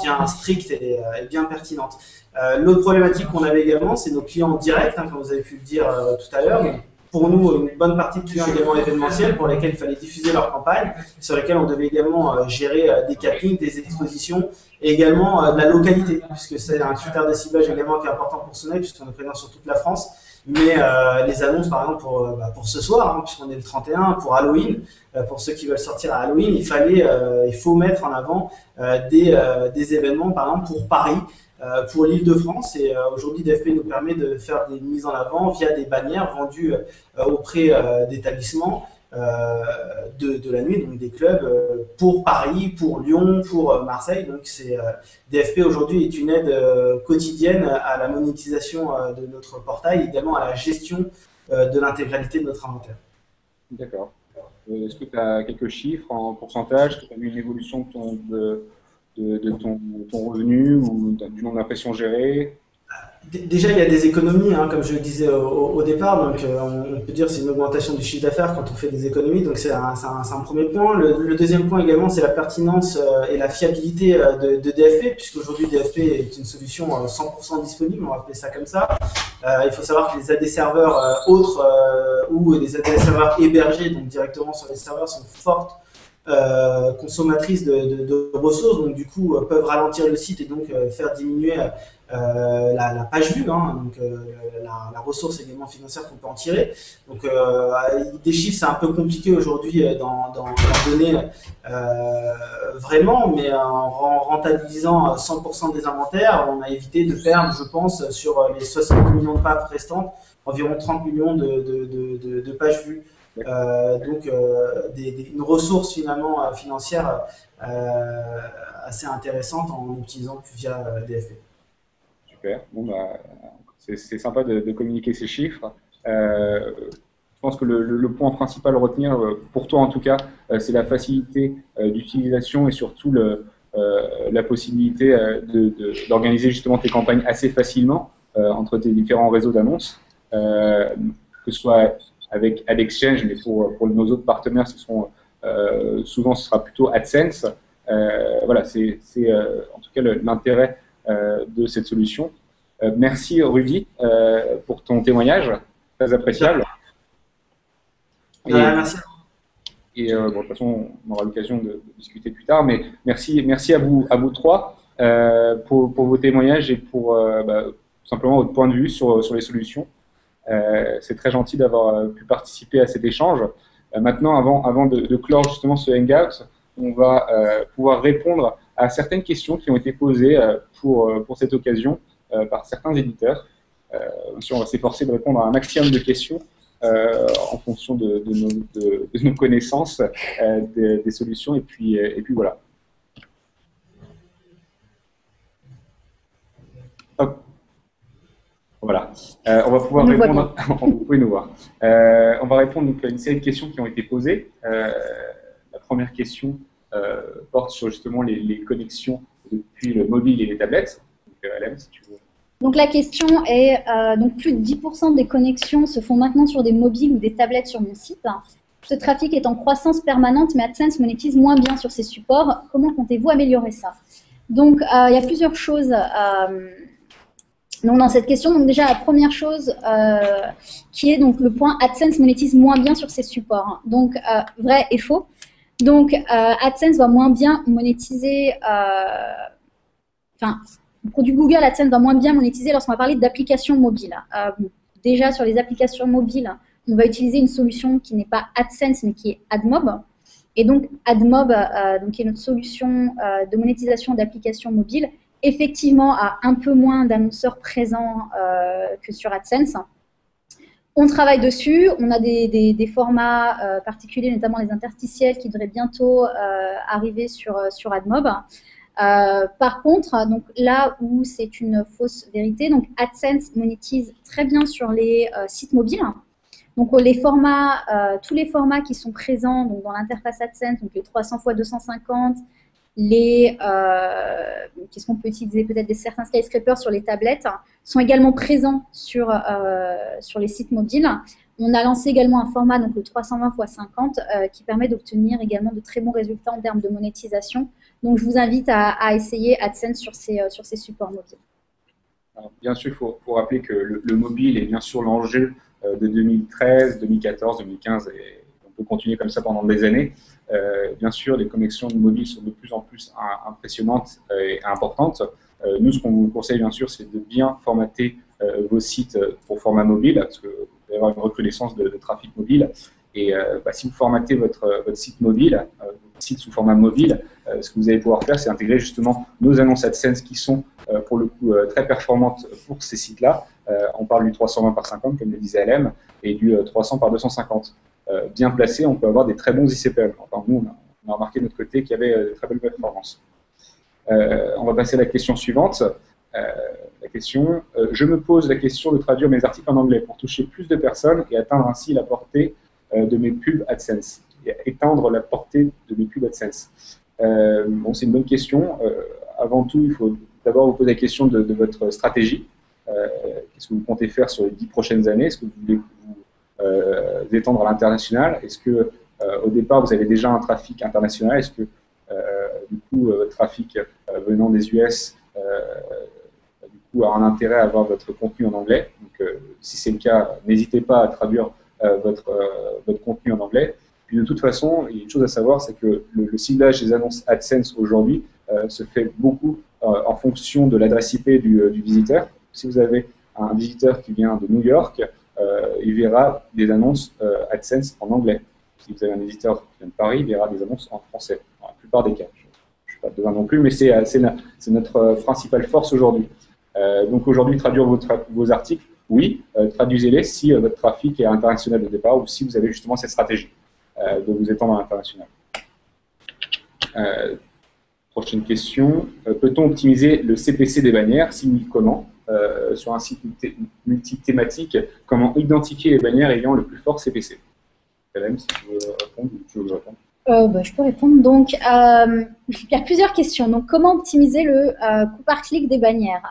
bien stricte et bien pertinente. L'autre problématique qu'on avait également, c'est nos clients directs, comme vous avez pu le dire tout à l'heure. pour nous une bonne partie de clients également événementiels pour lesquels il fallait diffuser leur campagne, sur lesquels on devait également gérer des cappings, des expositions et également de la localité, puisque c'est un critère de ciblage également qui est important pour Sonae, puisqu'on est présent sur toute la France. Mais les annonces, par exemple, pour ce soir, hein, puisqu'on est le 31, pour Halloween, pour ceux qui veulent sortir à Halloween, il faut mettre en avant des événements, par exemple, pour Paris, pour l'Île-de-France. Et aujourd'hui, DFP nous permet de faire des mises en avant via des bannières vendues auprès d'établissements de la nuit, donc des clubs pour Paris, pour Lyon, pour Marseille. Donc DFP aujourd'hui est une aide quotidienne à la monétisation de notre portail, également à la gestion de l'intégralité de notre inventaire. D'accord. Est-ce que tu as quelques chiffres en pourcentage? Est-ce que tu as vu une évolution de ton revenu ou du nombre d'impressions gérées? Déjà, il y a des économies, hein, comme je le disais au départ. Donc, on peut dire que c'est une augmentation du chiffre d'affaires quand on fait des économies. Donc, c'est un premier point. Le deuxième point également, c'est la pertinence et la fiabilité de DFP, puisqu'aujourd'hui, DFP est une solution 100% disponible, on va appeler ça comme ça. Il faut savoir que les AD serveurs autres ou les AD serveurs hébergés, donc directement sur les serveurs, sont fortes consommatrices de ressources, donc du coup peuvent ralentir le site et donc faire diminuer la page vue, hein, donc la ressource également financière qu'on peut en tirer. Donc des chiffres, c'est un peu compliqué aujourd'hui d'en donner vraiment, mais en rentabilisant 100% des inventaires, on a évité de perdre, je pense, sur les 60 millions de pages restantes, environ 30 millions de pages vues. Donc une ressource finalement financière assez intéressante en utilisant via DFP. Super, bon, bah, c'est sympa de communiquer ces chiffres. Je pense que le point principal à retenir, pour toi en tout cas, c'est la facilité d'utilisation et surtout la possibilité d'organiser justement tes campagnes assez facilement entre tes différents réseaux d'annonces, que ce soit avec AdExchange, mais pour nos autres partenaires, souvent ce sera plutôt AdSense. Voilà, c'est en tout cas l'intérêt de cette solution. Merci Rudy pour ton témoignage, très appréciable. Merci. Et bon, de toute façon, on aura l'occasion de discuter plus tard, mais merci à vous trois pour vos témoignages et pour simplement votre point de vue sur les solutions. C'est très gentil d'avoir pu participer à cet échange. Maintenant, avant de clore justement ce Hangout, on va pouvoir répondre à certaines questions qui ont été posées pour cette occasion par certains éditeurs. On va s'efforcer de répondre à un maximum de questions en fonction de nos connaissances des solutions. Et puis voilà. Hop. Voilà. On va pouvoir répondre. Vous pouvez nous voir. On va répondre donc, à une série de questions qui ont été posées. La première question porte sur justement les connexions depuis le mobile et les tablettes. Donc, Hélène, si tu veux. Donc la question est, donc plus de 10% des connexions se font maintenant sur des mobiles ou des tablettes sur mon site. Ce trafic est en croissance permanente, mais AdSense monétise moins bien sur ces supports. Comment comptez-vous améliorer ça? Donc il y a plusieurs choses donc, dans cette question. Donc déjà la première chose qui est donc le point AdSense monétise moins bien sur ces supports. Donc vrai et faux. Donc AdSense va moins bien monétiser, le produit Google AdSense va moins bien monétiser lorsqu'on va parler d'applications mobiles. Déjà, sur les applications mobiles, on va utiliser une solution qui n'est pas AdSense, mais qui est AdMob. Et donc, AdMob, qui est notre solution de monétisation d'applications mobiles, effectivement, a un peu moins d'annonceurs présents que sur AdSense. On travaille dessus. On a des formats particuliers, notamment les interstitiels, qui devraient bientôt arriver sur AdMob. Par contre, donc là où c'est une fausse vérité, donc AdSense monétise très bien sur les sites mobiles. Donc les formats, tous les formats qui sont présents donc, dans l'interface AdSense, donc les 300 x 250, qu'est-ce qu'on peut utiliser, peut-être certains skyscrapers sur les tablettes, sont également présents sur les sites mobiles. On a lancé également un format, donc le 320 x 50, qui permet d'obtenir également de très bons résultats en termes de monétisation. Donc, je vous invite à essayer AdSense sur ces supports mobiles. Alors, bien sûr, il faut rappeler que le mobile est bien sûr l'enjeu de 2013, 2014, 2015, et on peut continuer comme ça pendant des années. Bien sûr, les connexions mobiles sont de plus en plus impressionnantes et importantes. Nous, ce qu'on vous conseille, bien sûr, c'est de bien formater vos sites pour format mobile, parce que vous allez avoir une recrudescence de trafic mobile. Et si vous formatez votre site mobile, votre site sous format mobile, ce que vous allez pouvoir faire, c'est intégrer justement nos annonces AdSense qui sont pour le coup très performantes pour ces sites-là. On parle du 320 par 50, comme le disait Alem, et du 300 par 250. Bien placé, on peut avoir des très bons ICPM. Enfin, nous, on a remarqué de notre côté qu'il y avait de très belles performances. On va passer à la question suivante. La question, je me pose la question de traduire mes articles en anglais pour toucher plus de personnes et atteindre ainsi la portée de mes pubs AdSense, et étendre la portée de mes pubs AdSense. Bon, c'est une bonne question. Avant tout, il faut d'abord vous poser la question de votre stratégie. Qu'est-ce que vous comptez faire sur les 10 prochaines années? Est-ce que vous voulez vous étendre à l'international? Est-ce que au départ, vous avez déjà un trafic international? Est-ce que du coup, votre trafic venant des US du coup, a un intérêt à avoir votre contenu en anglais? Donc, si c'est le cas, n'hésitez pas à traduire votre contenu en anglais. Puis de toute façon, il y a une chose à savoir, c'est que le ciblage des annonces AdSense aujourd'hui se fait beaucoup en fonction de l'adresse IP du visiteur. Si vous avez un visiteur qui vient de New York, il verra des annonces AdSense en anglais. Si vous avez un visiteur qui vient de Paris, il verra des annonces en français, dans la plupart des cas. Je ne suis pas devant non plus, mais c'est notre principale force aujourd'hui. Donc aujourd'hui, traduire vos articles, oui, traduisez-les si votre trafic est international au départ ou si vous avez justement cette stratégie de vous étendre à l'international. Prochaine question. Peut-on optimiser le CPC des bannières? Si oui, comment? Sur un site multi-thématique, comment identifier les bannières ayant le plus fort CPC? Hélène, si tu veux répondre, tu veux répondre? Je peux répondre. Donc, il y a plusieurs questions. Donc, comment optimiser le coût par clic des bannières?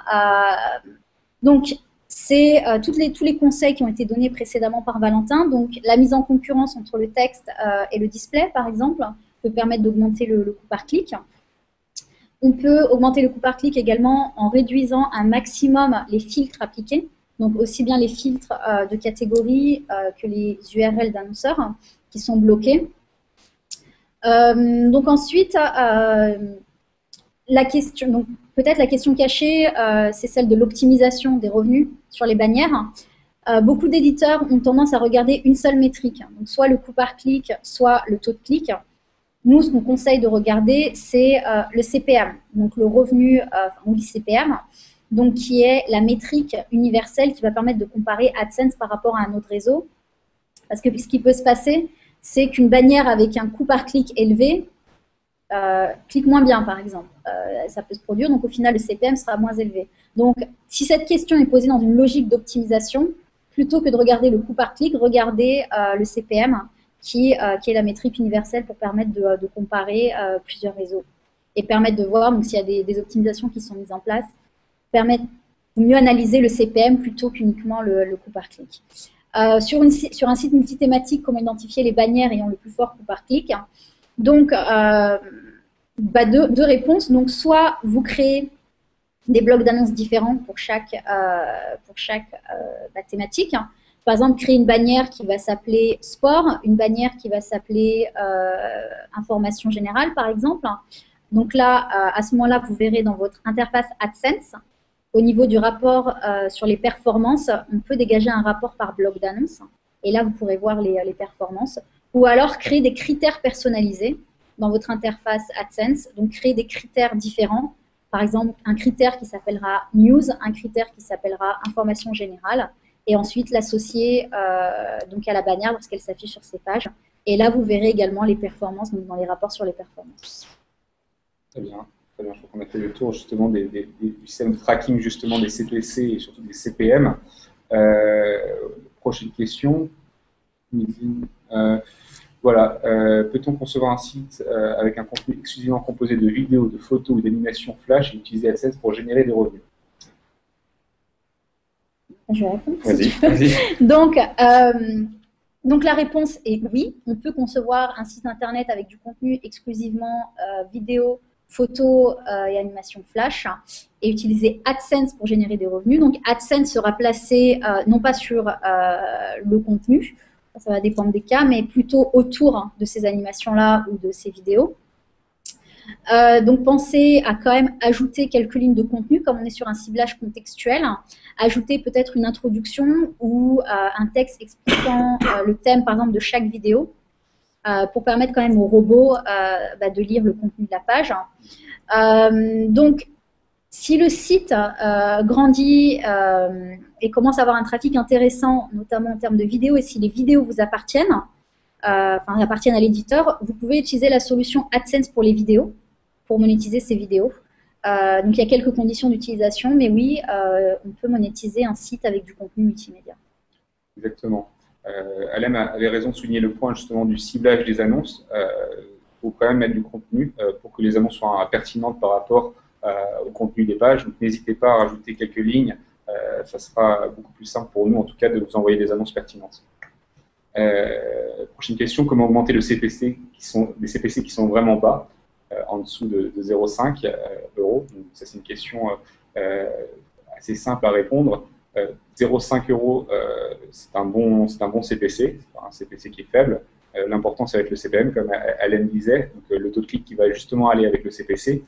Donc, c'est tous les conseils qui ont été donnés précédemment par Valentin. Donc, la mise en concurrence entre le texte et le display, par exemple, peut permettre d'augmenter le coût par clic. On peut augmenter le coût par clic également en réduisant un maximum les filtres appliqués. Donc, aussi bien les filtres de catégorie que les URL d'annonceurs qui sont bloqués. Donc ensuite, la question, donc peut-être la question cachée, c'est celle de l'optimisation des revenus sur les bannières. Beaucoup d'éditeurs ont tendance à regarder une seule métrique, donc soit le coût par clic, soit le taux de clic. Nous, ce qu'on conseille de regarder, c'est le CPM, donc le revenu, on dit CPM, donc qui est la métrique universelle qui va permettre de comparer AdSense par rapport à un autre réseau. Parce que ce qui peut se passer, c'est qu'une bannière avec un coût par clic élevé clique moins bien, par exemple. Ça peut se produire, donc au final, le CPM sera moins élevé. Donc, si cette question est posée dans une logique d'optimisation, plutôt que de regarder le coût par clic, regardez le CPM, qui est la métrique universelle pour permettre de comparer plusieurs réseaux et permettre de voir, donc s'il y a des optimisations qui sont mises en place, permettre de mieux analyser le CPM plutôt qu'uniquement le coût par clic. Sur un site multithématique, comment identifier les bannières ayant le plus fort coût par clic? Donc, deux réponses. Donc, soit vous créez des blocs d'annonces différents pour chaque thématique. Par exemple, créer une bannière qui va s'appeler sport, une bannière qui va s'appeler information générale, par exemple. Donc là, à ce moment-là, vous verrez dans votre interface AdSense, au niveau du rapport sur les performances, on peut dégager un rapport par bloc d'annonce. Et là, vous pourrez voir les performances. Ou alors, créer des critères personnalisés dans votre interface AdSense. Donc, créer des critères différents. Par exemple, un critère qui s'appellera News, un critère qui s'appellera Information générale. Et ensuite, l'associer donc à la bannière lorsqu'elle s'affiche sur ces pages. Et là, vous verrez également les performances, donc dans les rapports sur les performances. Très bien. Très bien, je crois qu'on a fait le tour justement du système de tracking justement des CPC et surtout des CPM. Prochaine question. Voilà, peut-on concevoir un site avec un contenu exclusivement composé de vidéos, de photos ou d'animations flash et utiliser AdSense pour générer des revenus? Je vais répondre. Vas-y. Donc la réponse est oui, on peut concevoir un site internet avec du contenu exclusivement vidéo, photo et animation flash, et utiliser AdSense pour générer des revenus. Donc AdSense sera placé non pas sur le contenu, ça va dépendre des cas, mais plutôt autour de ces animations-là ou de ces vidéos. Donc pensez à quand même ajouter quelques lignes de contenu, comme on est sur un ciblage contextuel, ajouter peut-être une introduction ou un texte expliquant le thème par exemple de chaque vidéo, pour permettre quand même au robot de lire le contenu de la page. Donc si le site grandit et commence à avoir un trafic intéressant, notamment en termes de vidéos, et si les vidéos vous appartiennent, appartiennent à l'éditeur, vous pouvez utiliser la solution AdSense pour les vidéos, pour monétiser ces vidéos. Donc il y a quelques conditions d'utilisation, mais oui, on peut monétiser un site avec du contenu multimédia. Exactement. Alem avait raison de souligner le point justement du ciblage des annonces. Il faut quand même mettre du contenu pour que les annonces soient pertinentes par rapport au contenu des pages. Donc n'hésitez pas à rajouter quelques lignes. Ça sera beaucoup plus simple pour nous, en tout cas, de vous envoyer des annonces pertinentes. Prochaine question, comment augmenter le CPC des CPC qui sont vraiment bas, en dessous de 0,5 euros. Donc, ça, c'est une question assez simple à répondre. 0,5 euros, c'est un bon CPC, c'est pas un CPC qui est faible. L'important, ça va être le CPM, comme Alem disait, donc le taux de clic qui va justement aller avec le CPC.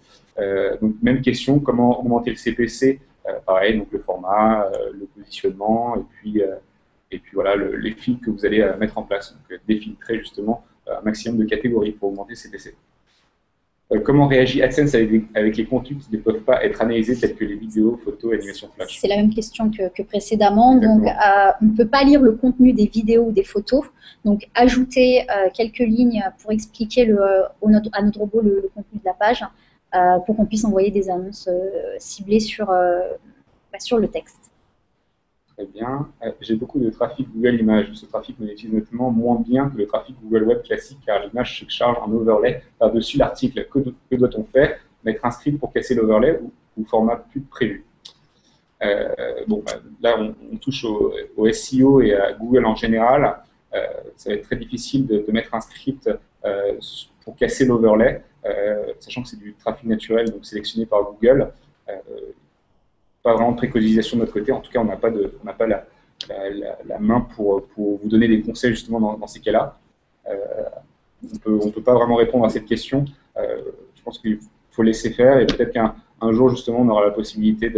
Donc, même question, comment augmenter le CPC? Pareil, donc le format, le positionnement, et puis voilà, les filtres que vous allez mettre en place. Donc, défiltrer justement un maximum de catégories pour augmenter le CPC. Comment réagit AdSense avec les contenus qui ne peuvent pas être analysés, tels que les vidéos, photos et animations flash? C'est la même question que précédemment. Donc, on ne peut pas lire le contenu des vidéos ou des photos. Donc, ajouter quelques lignes pour expliquer à notre robot le contenu de la page, pour qu'on puisse envoyer des annonces ciblées sur le texte. Très bien. J'ai beaucoup de trafic Google Images. Ce trafic monétise nettement moins bien que le trafic Google Web classique, car l'image se charge en overlay par-dessus l'article. Que doit-on faire? Mettre un script pour casser l'overlay ou format pub prévu? Là, on touche au SEO et à Google en général. Ça va être très difficile de mettre un script pour casser l'overlay, sachant que c'est du trafic naturel, donc sélectionné par Google. Pas vraiment de préconisation de notre côté. En tout cas, on n'a pas la main pour vous donner des conseils justement dans ces cas-là. On peut pas vraiment répondre à cette question. Je pense qu'il faut laisser faire, et peut-être qu'un jour justement on aura la possibilité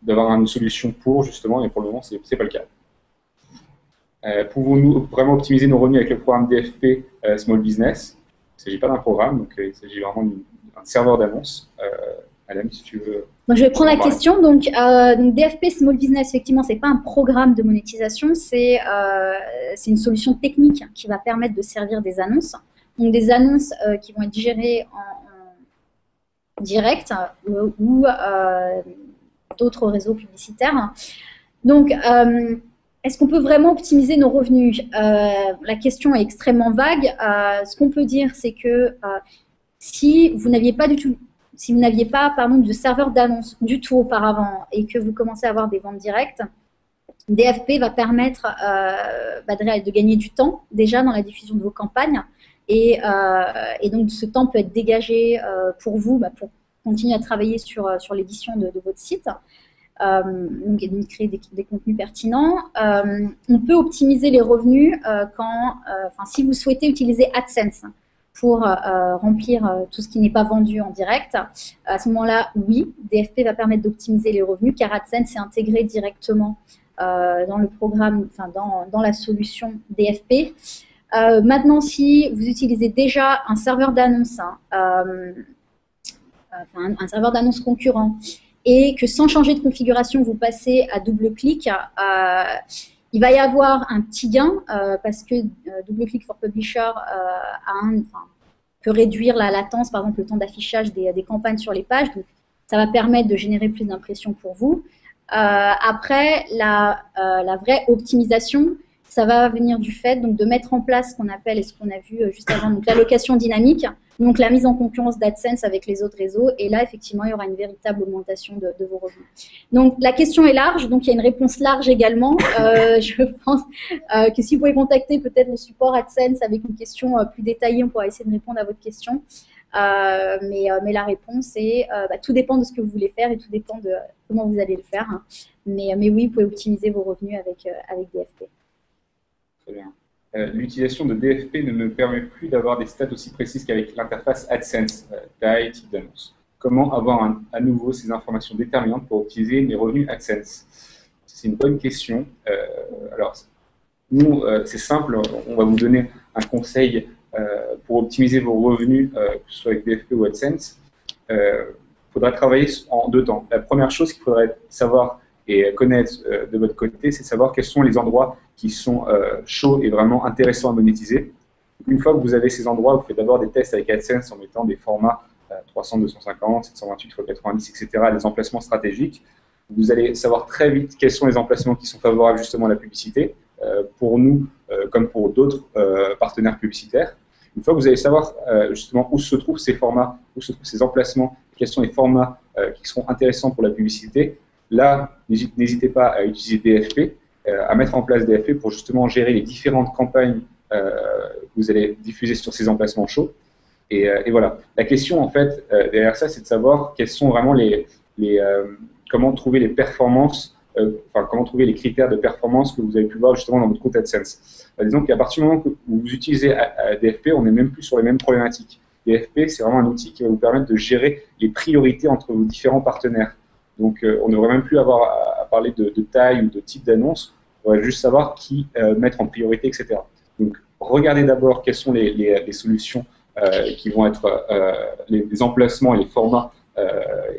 d'avoir une solution pour justement, et pour le moment c'est pas le cas. Pouvons-nous vraiment optimiser nos revenus avec le programme DFP Small Business? Il ne s'agit pas d'un programme, donc il s'agit vraiment d'un serveur d'annonce. Alem, si tu veux. Donc, je vais prendre la question. Donc, DFP Small Business, effectivement, ce n'est pas un programme de monétisation, c'est une solution technique qui va permettre de servir des annonces. Donc, des annonces qui vont être gérées en direct ou d'autres réseaux publicitaires. Donc, est-ce qu'on peut vraiment optimiser nos revenus? La question est extrêmement vague. Ce qu'on peut dire, c'est que si vous n'aviez pas de serveur d'annonce du tout auparavant et que vous commencez à avoir des ventes directes, DFP va permettre de gagner du temps déjà dans la diffusion de vos campagnes, et donc ce temps peut être dégagé pour vous pour continuer à travailler sur l'édition de votre site, donc et de créer des contenus pertinents. On peut optimiser les revenus si vous souhaitez utiliser AdSense pour remplir tout ce qui n'est pas vendu en direct. À ce moment-là, oui, DFP va permettre d'optimiser les revenus, car AdSense est intégré directement dans le programme, dans la solution DFP. Maintenant, si vous utilisez déjà un serveur d'annonce, un serveur d'annonce concurrent, et que sans changer de configuration, vous passez à double clic, il va y avoir un petit gain parce que DoubleClick for Publisher peut réduire la latence, par exemple le temps d'affichage des campagnes sur les pages. Donc, ça va permettre de générer plus d'impressions pour vous. Après, la vraie optimisation, ça va venir du fait de mettre en place ce qu'on appelle, et ce qu'on a vu juste avant, donc l'allocation dynamique, donc la mise en concurrence d'AdSense avec les autres réseaux. Et là, effectivement, il y aura une véritable augmentation de vos revenus. Donc, la question est large, donc il y a une réponse large également. Je pense que si vous pouvez contacter peut-être le support AdSense avec une question plus détaillée, on pourra essayer de répondre à votre question. Mais la réponse est tout dépend de ce que vous voulez faire et tout dépend de comment vous allez le faire. Hein. Mais oui, vous pouvez optimiser vos revenus avec DFP. Très bien. L'utilisation de DFP ne me permet plus d'avoir des stats aussi précises qu'avec l'interface AdSense, taille, type d'annonce. Comment avoir à nouveau ces informations déterminantes pour optimiser mes revenus AdSense? C'est une bonne question. Alors, nous, c'est simple, on va vous donner un conseil pour optimiser vos revenus, que ce soit avec DFP ou AdSense. Il faudra travailler en 2 temps. La première chose qu'il faudrait savoir et connaître de votre côté, c'est savoir quels sont les endroits qui sont chauds et vraiment intéressants à monétiser. Une fois que vous avez ces endroits, vous faites d'abord des tests avec AdSense en mettant des formats 300, 250, 728 x 90, etc., des emplacements stratégiques. Vous allez savoir très vite quels sont les emplacements qui sont favorables justement à la publicité, pour nous comme pour d'autres partenaires publicitaires. Une fois que vous allez savoir justement où se trouvent ces formats, où se trouvent ces emplacements, quels sont les formats qui seront intéressants pour la publicité, là, n'hésitez pas à utiliser DFP, à mettre en place DFP pour justement gérer les différentes campagnes que vous allez diffuser sur ces emplacements chauds. Et voilà. La question, en fait, derrière ça, c'est de savoir quels sont vraiment comment trouver les performances, comment trouver les critères de performance que vous avez pu voir justement dans votre compte AdSense. Disons qu'à partir du moment où vous utilisez DFP, on n'est même plus sur les mêmes problématiques. DFP, c'est vraiment un outil qui va vous permettre de gérer les priorités entre vos différents partenaires. Donc, on ne devrait même plus avoir à parler de taille ou de type d'annonce. On va juste savoir qui mettre en priorité, etc. Donc, regardez d'abord quelles sont les solutions qui vont être les emplacements et les formats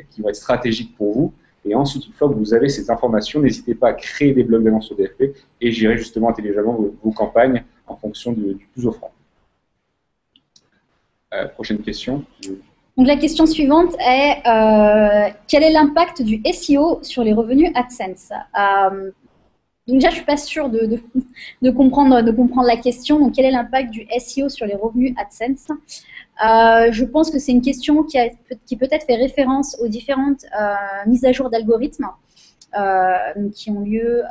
qui vont être stratégiques pour vous. Et ensuite, une fois que vous avez ces informations, n'hésitez pas à créer des blocs d'annonces sur DFP et gérer justement intelligemment vos campagnes en fonction du plus offrant. Prochaine question. Donc la question suivante est quel est l'impact du SEO sur les revenus AdSense? Donc déjà, je suis pas sûre de comprendre la question. Donc quel est l'impact du SEO sur les revenus AdSense? Je pense que c'est une question qui peut-être fait référence aux différentes mises à jour d'algorithmes qui ont lieu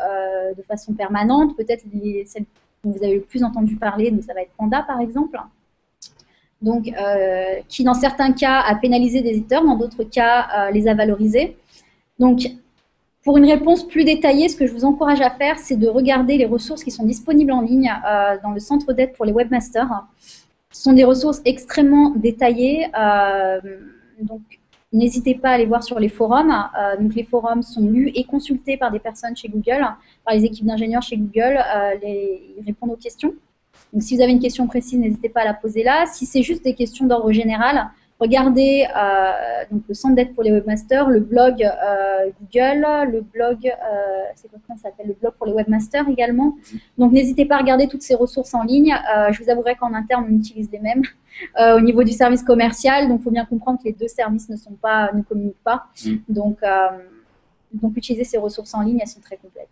de façon permanente. Peut-être celles dont vous avez le plus entendu parler, donc ça va être Panda par exemple. Donc, qui dans certains cas a pénalisé des éditeurs, dans d'autres cas les a valorisés. Donc, pour une réponse plus détaillée, ce que je vous encourage à faire, c'est de regarder les ressources qui sont disponibles en ligne dans le centre d'aide pour les webmasters. Ce sont des ressources extrêmement détaillées, donc n'hésitez pas à aller voir sur les forums. Donc, les forums sont lus et consultés par des personnes chez Google, par les équipes d'ingénieurs chez Google, ils répondent aux questions. Donc, si vous avez une question précise, n'hésitez pas à la poser là. Si c'est juste des questions d'ordre général, regardez donc le centre d'aide pour les webmasters, le blog Google, le blog, c'est quoi, comment ça s'appelle, le blog pour les webmasters également. Donc, n'hésitez pas à regarder toutes ces ressources en ligne. Je vous avouerai qu'en interne, on utilise les mêmes au niveau du service commercial. Donc, il faut bien comprendre que les deux services ne communiquent pas. Donc, utiliser ces ressources en ligne, elles sont très complètes.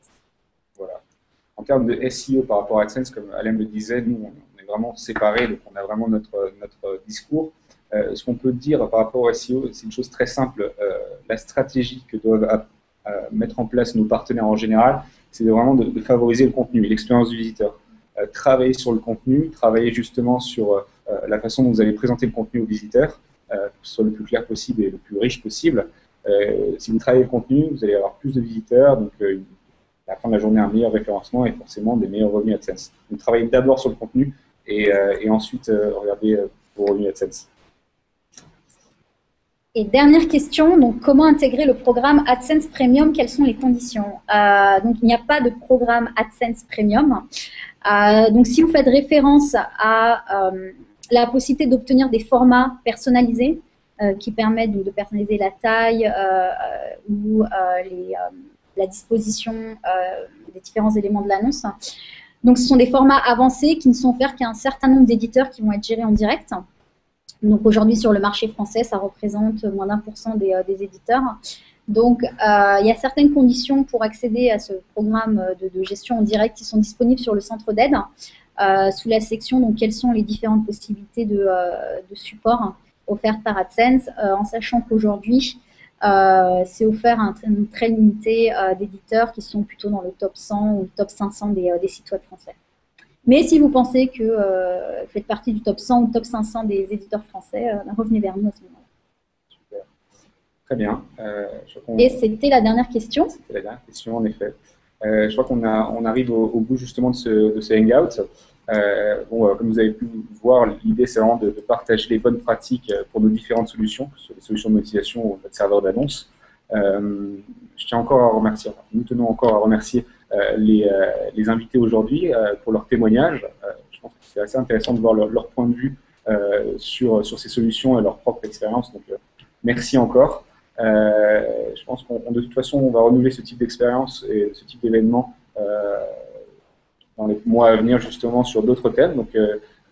Voilà. En termes de SEO par rapport à AdSense, comme Alain le disait, nous, on est vraiment séparés, donc on a vraiment notre discours. Ce qu'on peut dire par rapport au SEO, c'est une chose très simple. La stratégie que doivent mettre en place nos partenaires en général, c'est vraiment de favoriser le contenu et l'expérience du visiteur. Travailler sur le contenu, travailler justement sur la façon dont vous allez présenter le contenu aux visiteurs, que ce soit le plus clair possible et le plus riche possible. Si vous travaillez le contenu, vous allez avoir plus de visiteurs, donc à la fin de la journée, un meilleur référencement et forcément des meilleurs revenus AdSense. Donc, travaillez d'abord sur le contenu et ensuite regardez vos revenus AdSense. Et dernière question, donc comment intégrer le programme AdSense Premium? Quelles sont les conditions? Donc, il n'y a pas de programme AdSense Premium. Donc, si vous faites référence à la possibilité d'obtenir des formats personnalisés qui permettent de personnaliser la taille ou la disposition des différents éléments de l'annonce. Donc, ce sont des formats avancés qui ne sont offerts qu'à un certain nombre d'éditeurs qui vont être gérés en direct. Donc, aujourd'hui, sur le marché français, ça représente moins d'1% des éditeurs. Donc, il y a certaines conditions pour accéder à ce programme de gestion en direct qui sont disponibles sur le centre d'aide, sous la section donc, quelles sont les différentes possibilités de support offertes par AdSense, en sachant qu'aujourd'hui, c'est offert à une très limitée d'éditeurs qui sont plutôt dans le top 100 ou le top 500 des sites web français. Mais si vous pensez que vous faites partie du top 100 ou top 500 des éditeurs français, revenez vers nous à ce moment-là. Super. Très bien. Et c'était la dernière question. C'était la dernière question, en effet. Je crois qu'on arrive au bout justement de ce hangout. Comme vous avez pu voir, l'idée c'est vraiment de partager les bonnes pratiques pour nos différentes solutions, que ce soit les solutions de monétisation ou notre serveur d'annonce. Je tiens encore à remercier, nous tenons encore à remercier les invités aujourd'hui pour leur témoignage. Je pense que c'est assez intéressant de voir leur point de vue sur ces solutions et leur propre expérience. Donc, merci encore. Je pense de toute façon, on va renouveler ce type d'expérience et ce type d'événement dans les mois à venir, justement, sur d'autres thèmes. Donc,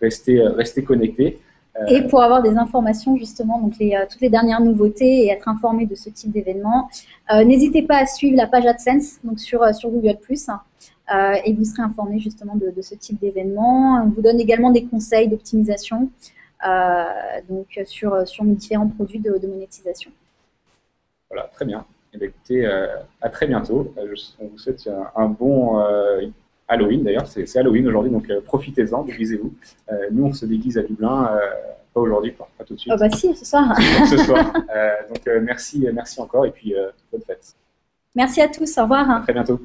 restez connectés. Et pour avoir des informations, justement, donc toutes les dernières nouveautés et être informé de ce type d'événement, n'hésitez pas à suivre la page AdSense donc sur Google+, et vous serez informé justement de ce type d'événement. On vous donne également des conseils d'optimisation donc sur nos différents produits de monétisation. Voilà, très bien. Et bien écoutez, à très bientôt. On vous souhaite un bon Halloween, d'ailleurs, c'est Halloween aujourd'hui, donc profitez-en, déguisez-vous. Nous, on se déguise à Dublin, pas aujourd'hui, pas tout de suite. Ah bah si, ce soir. Ce soir. Donc merci encore, et puis bonne fête. Merci à tous, au revoir. À très bientôt.